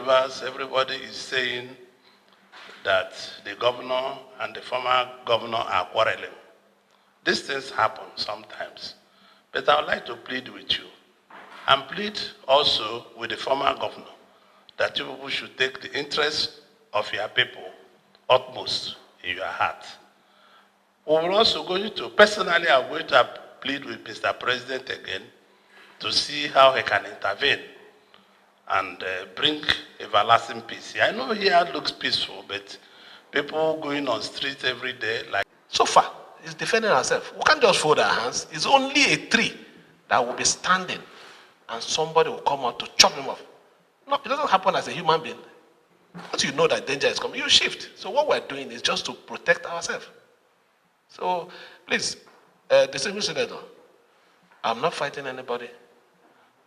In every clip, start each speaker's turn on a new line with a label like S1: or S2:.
S1: Rivers, everybody is saying that the governor and the former governor are quarreling. These things happen sometimes. But I would like to plead with you and plead also with the former governor that you people should take the interest of your people utmost in your heart. We're also going to, personally, I'm going to plead with Mr. President again to see how he can intervene and bring everlasting peace. I know here looks peaceful, but people going on streets every day, like
S2: so far, it's defending ourselves. We can't just fold our hands. It's only a tree that will be standing, and somebody will come out to chop him off. No, it doesn't happen as a human being. Once you know that danger is coming, you shift. So what we're doing is just to protect ourselves. So please, distinguished senator, I'm not fighting anybody.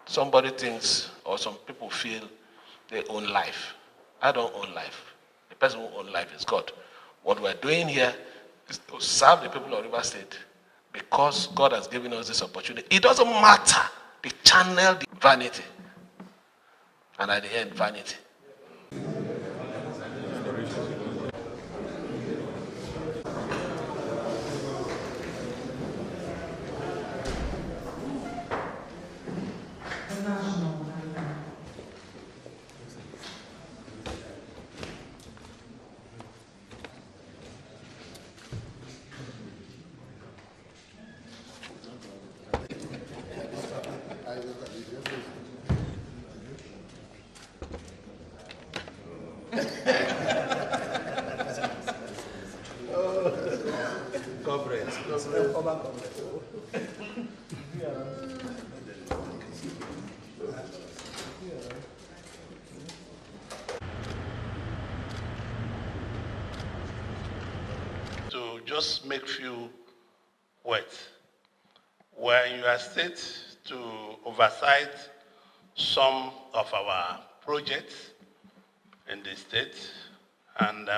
S2: Somebody thinks, or some people feel they own life. I don't own life. The person who owns life is God. What we're doing here is to serve the people of River State because God has given us this opportunity. It doesn't matter the channel, the vanity. And at the end, vanity.
S1: To just make few words. We're in your state to oversight some of our projects in the state, and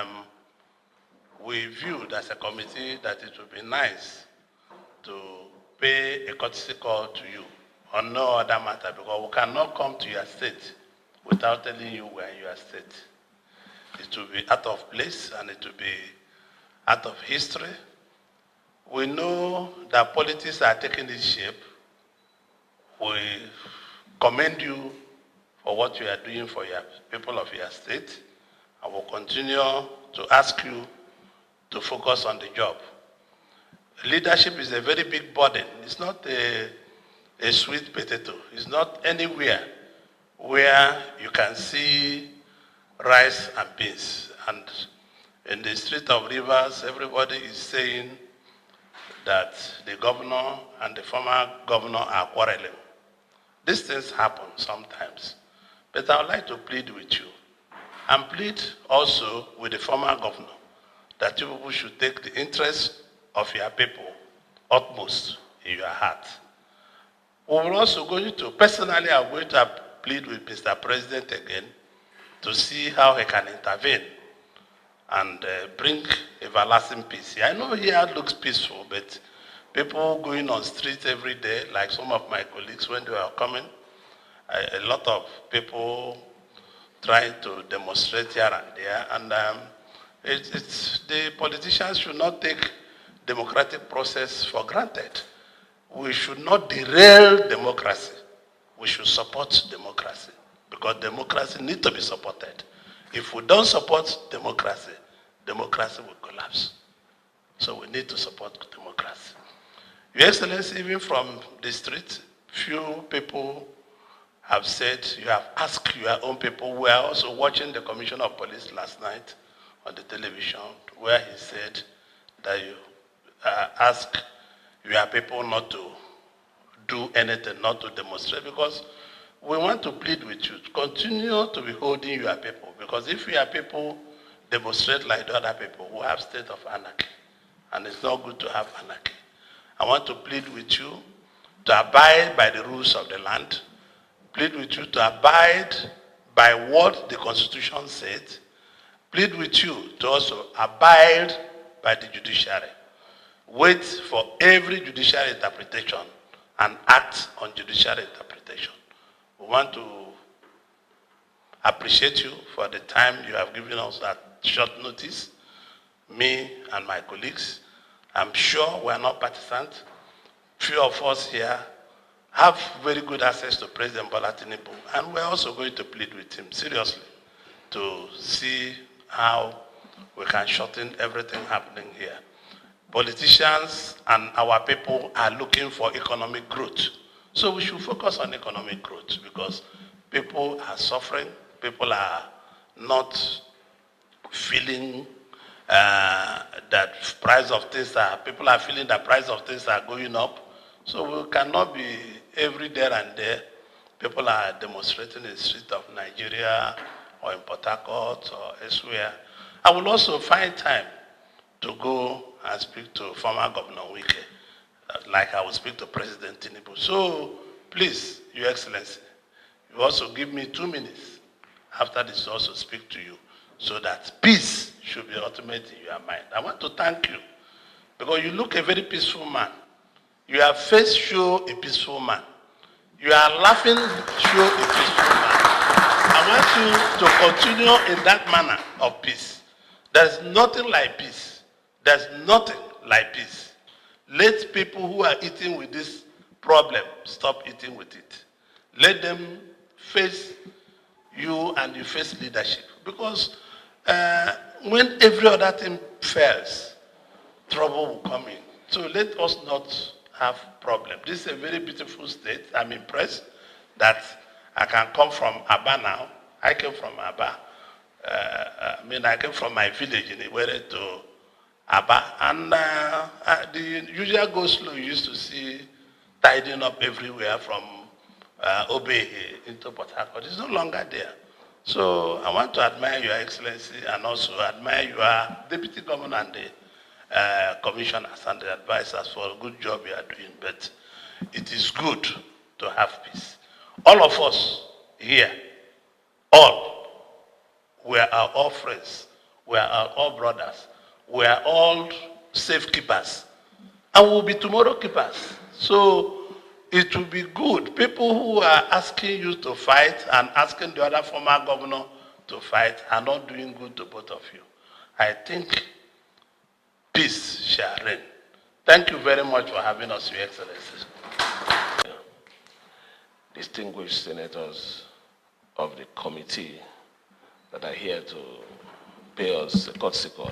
S1: we viewed as a committee that it would be nice to pay a courtesy call to you on no other matter, because we cannot come to your state without telling you we're in your state. It will be out of place and it will be out of history. We know that politics are taking this shape. We commend you for what you are doing for your people of your state. I will continue to ask you to focus on the job. Leadership is a very big burden. It's not a sweet potato. It's not anywhere where you can see rice and beans. And in the street of Rivers, everybody is saying that the governor and the former governor are quarreling. These things happen sometimes. But I would like to plead with you and plead also with the former governor that you people should take the interest of your people utmost in your heart. We're also going to, personally, I'm going to plead with Mr. President again to see how he can intervene and bring everlasting peace. I know here looks peaceful, but people going on streets every day, like some of my colleagues when they were coming, a lot of people trying to demonstrate here and there, and the politicians should not take democratic process for granted. We should not derail democracy. We should support democracy, because democracy needs to be supported. If we don't support democracy, democracy will collapse. So we need to support democracy. Your Excellency, even from the street, few people have said, you have asked your own people. We are also watching the Commissioner of Police last night on the television, where he said that you ask your people not to do anything, not to demonstrate, because we want to plead with you to continue to be holding your people, because if your people demonstrate like the other people, we have state of anarchy, and it's not good to have anarchy. I want to plead with you to abide by the rules of the land, plead with you to abide by what the Constitution said, plead with you to also abide by the judiciary. Wait for every judicial interpretation and act on judicial interpretation. We want to appreciate you for the time you have given us at short notice, me and my colleagues. I'm sure we're not partisan. Few of us here have very good access to President Bola Tinubu, and we're also going to plead with him seriously to see how we can shorten everything happening here. Politicians and our people are looking for economic growth. So we should focus on economic growth because people are suffering, people are not feeling that price of things people are feeling that price of things are going up. So we cannot be every there and there. People are demonstrating in the street of Nigeria or in Port Harcourt or elsewhere. I will also find time to go and speak to former Governor Wike, like I will speak to President Tinubu. So please, Your Excellency, you also give me 2 minutes after this to also speak to you so that peace should be ultimate in your mind. I want to thank you because you look a very peaceful man. Your face show a peaceful man. You are laughing show a peaceful man. I want you to continue in that manner of peace. There's nothing like peace. There's nothing like peace. Let people who are eating with this problem stop eating with it. Let them face you and you face leadership. Because when every other thing fails, trouble will come in. So let us not have problem. This is a very beautiful state. I'm impressed that I can come from Aba now. I came from Aba. I came from my village in Iwere to Aba. And the usual go slow you used to see tidying up everywhere from Obe into Port Harcourt. It's no longer there. So I want to admire Your Excellency and also admire your Deputy Governor and the commissioners and the advisors for a good job you are doing. But it is good to have peace. All of us here, we are all friends. We are all brothers. We are all safekeepers. And we will be tomorrow keepers. So it will be good. People who are asking you to fight and asking the other former governor to fight are not doing good to both of you. I think peace shall reign. Thank you very much for having us, Your Excellency.
S2: Distinguished senators of the committee that are here to pay us a courtesy call.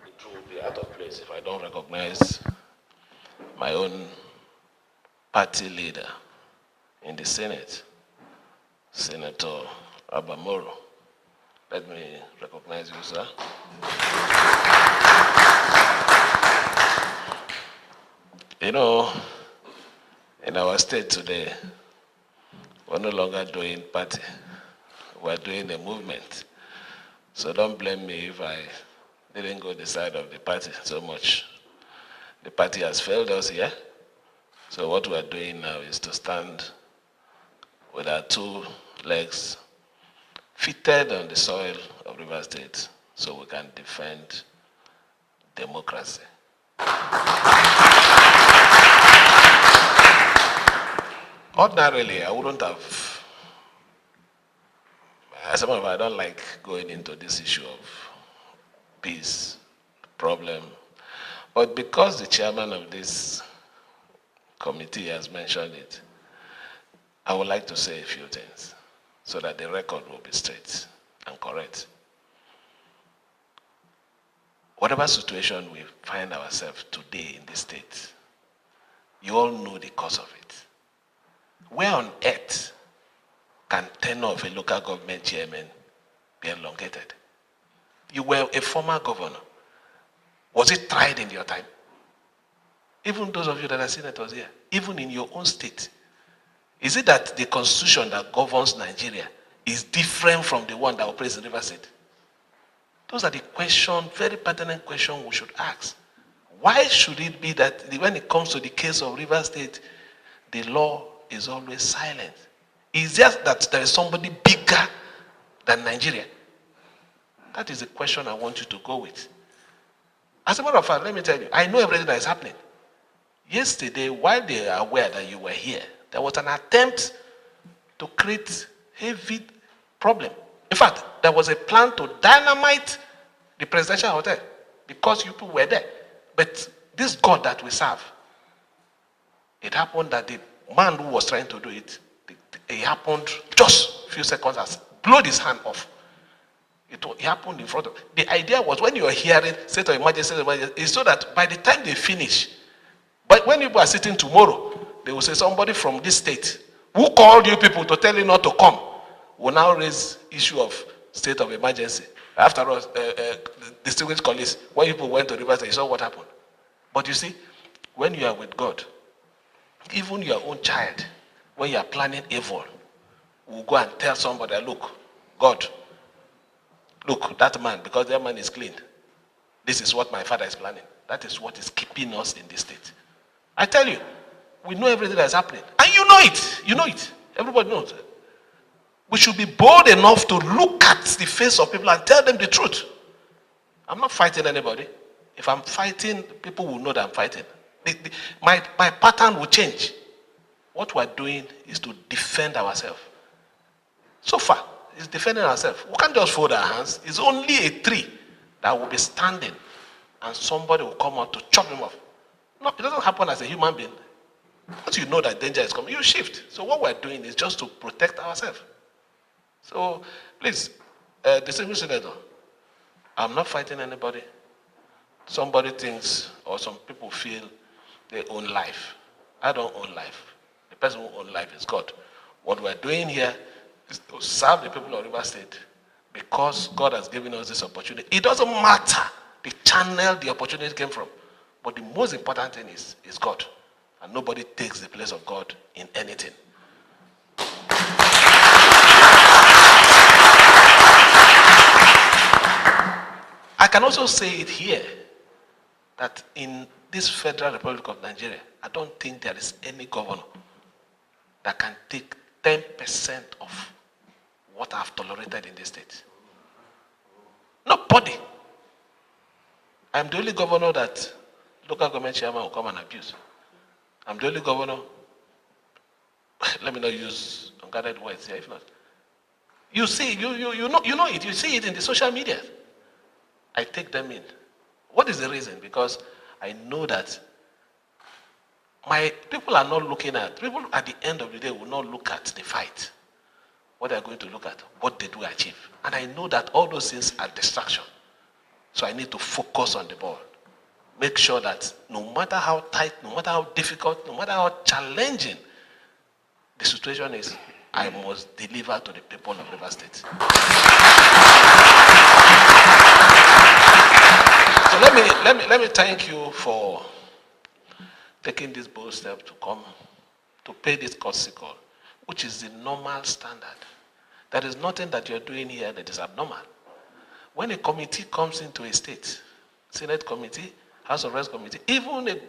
S2: It will be out of place if I don't recognize my own party leader in the Senate, Senator Abamoro. Let me recognize you, sir. You know, in our state today, we're no longer doing party. We're doing a movement. So don't blame me if I didn't go the side of the party so much. The party has failed us here. So what we're doing now is to stand with our 2 legs fitted on the soil of Rivers State so we can defend democracy. Ordinarily, I wouldn't have, as I don't like going into this issue of peace, problem, but because the chairman of this committee has mentioned it, I would like to say a few things so that the record will be straight and correct. Whatever situation we find ourselves today in this state, you all know the cause of it. Where on earth can tenure of a local government chairman be elongated? You were a former governor. Was it tried in your time? Even those of you that are senators here, even in your own state, is it that the constitution that governs Nigeria is different from the one that operates in Rivers State? Those are the questions, very pertinent questions we should ask. Why should it be that when it comes to the case of Rivers State, the law is always silent? It's just that there is somebody bigger than Nigeria. That is the question I want you to go with. As a matter of fact, let me tell you, I know everything that is happening. Yesterday, while they are aware that you were here, there was an attempt to create heavy problem. In fact, there was a plan to dynamite the presidential hotel because you people were there. But this God that we serve, it happened that the man who was trying to do it, it happened just a few seconds as blowed his hand off. It happened in front of. The idea was when you are hearing state of emergency, is so that by the time they finish, but when people are sitting tomorrow, they will say somebody from this state who called you people to tell you not to come will now raise issue of state of emergency. After all, distinguished colleagues, when people went to Rivers, you saw what happened. But you see, when you are with God, even your own child, when you are planning evil, will go and tell somebody, look, God, look, that man, because that man is clean, this is what my father is planning. That is what is keeping us in this state. I tell you, we know everything that is happening. And you know it. You know it. Everybody knows it. We should be bold enough to look at the face of people and tell them the truth. I'm not fighting anybody. If I'm fighting, people will know that I'm fighting. My pattern will change. What we're doing is to defend ourselves. So far, it's defending ourselves. We can't just fold our hands. It's only a tree that will be standing and somebody will come out to chop him off. No, it doesn't happen as a human being. Once you know that danger is coming, you shift. So what we're doing is just to protect ourselves. So please, distinguished senator, I'm not fighting anybody. Somebody thinks, or some people feel they own life. I don't own life. The person who owns life is God. What we're doing here is to serve the people of River State because God has given us this opportunity. It doesn't matter the channel the opportunity came from. But the most important thing is God. And nobody takes the place of God in anything. I can also say it here, that in this Federal Republic of Nigeria, I don't think there is any governor that can take 10% of what I've tolerated in this state. Nobody. I'm the only governor that local government chairman will come and abuse. I'm the only governor, let me not use unguarded words here, if not. You see, you know it, you see it in the social media. I take them in. What is the reason? Because I know that my people are not looking at, people at the end of the day will not look at the fight. What they are going to look at, what they do achieve. And I know that all those things are distraction. So I need to focus on the ball. Make sure that no matter how tight, no matter how difficult, no matter how challenging the situation is, I must deliver to the people of River State. So let me thank you for taking this bold step to come to pay this courtesy call, which is the normal standard. There is nothing that you're doing here that is abnormal. When a committee comes into a state, Senate committee, House of Reps committee, even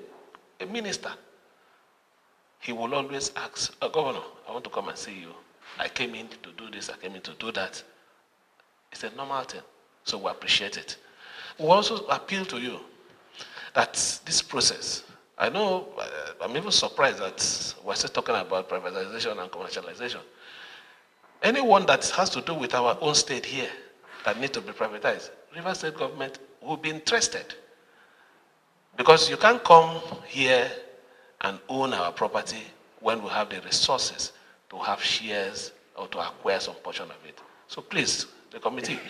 S2: a minister, he will always ask, Governor, I want to come and see you. I came in to do this, I came in to do that. It's a normal thing, so we appreciate it. We also appeal to you that this process, I know, I'm even surprised that we're still talking about privatization and commercialization. Anyone that has to do with our own state here that need to be privatized, River State government will be interested. Because you can't come here and own our property when we have the resources to have shares or to acquire some portion of it. So please, the committee,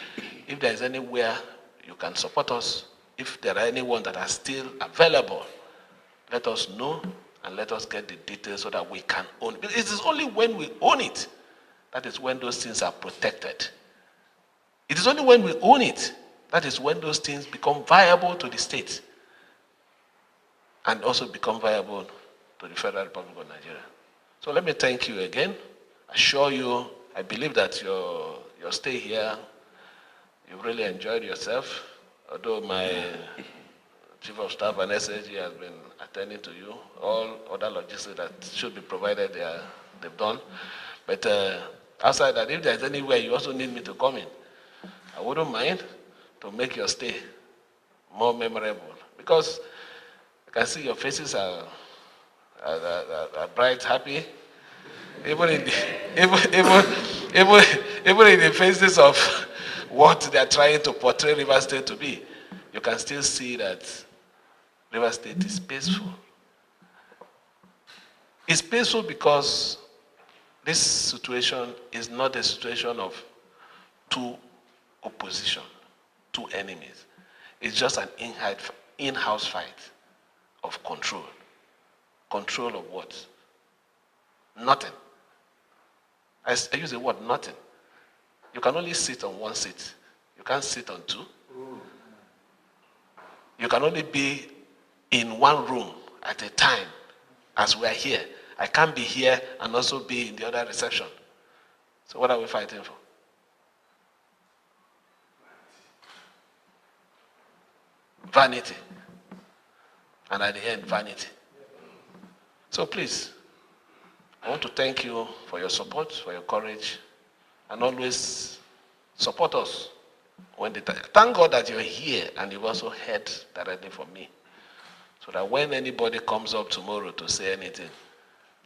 S2: if there is anywhere you can support us, if there are anyone that are still available, let us know and let us get the details so that we can own it. It is only when we own it, that is when those things are protected. It is only when we own it, that is when those things become viable to the state and also become viable to the Federal Republic of Nigeria. So let me thank you again. Assure you, I believe that your stay here, you've really enjoyed yourself. Although my Chief of Staff and SAG has been attending to you, all other logistics that should be provided, they've done. But outside that, if there's anywhere you also need me to come in, I wouldn't mind to make your stay more memorable. Because I can see your faces are bright, happy. Even in the, even in the faces of what they are trying to portray River State to be, you can still see that River State is peaceful. It's peaceful because this situation is not a situation of two opposition, two enemies. It's just an in-house fight of control. Control of what? Nothing. I use the word nothing. You can only sit on one seat. You can't sit on two. You can only be in one room at a time, as we are here. I can't be here and also be in the other reception. So what are we fighting for? Vanity. And at the end, vanity. So please, I want to thank you for your support, for your courage, and always support us. Thank God that you're here and you've also heard directly from me. So that when anybody comes up tomorrow to say anything,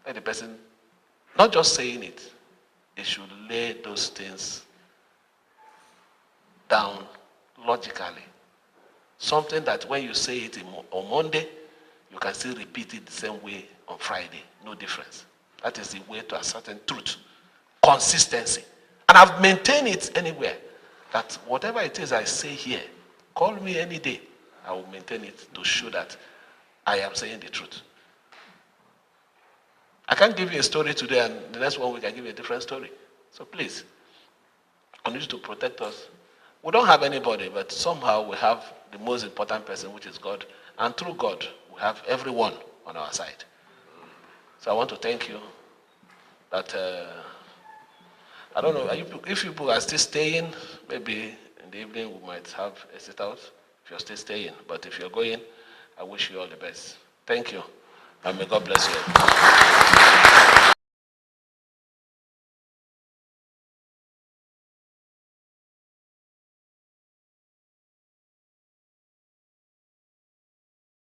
S2: let the person, not just saying it, they should lay those things down logically. Something that when you say it on Monday, you can still repeat it the same way on Friday. No difference. That is the way to a certain truth. Consistency. And I've maintained it anywhere. That whatever it is I say here, call me any day. I will maintain it to show that I am saying the truth. I can't give you a story today and the next one week I give you a different story. So please, I need you to protect us. We don't have anybody, but somehow we have the most important person, which is God. And through God, we have everyone on our side. So I want to thank you that, I don't know, if people are still staying, maybe in the evening we might have a sit out if you're still staying. But if you're going, I wish you all the best. Thank you. And may God bless you.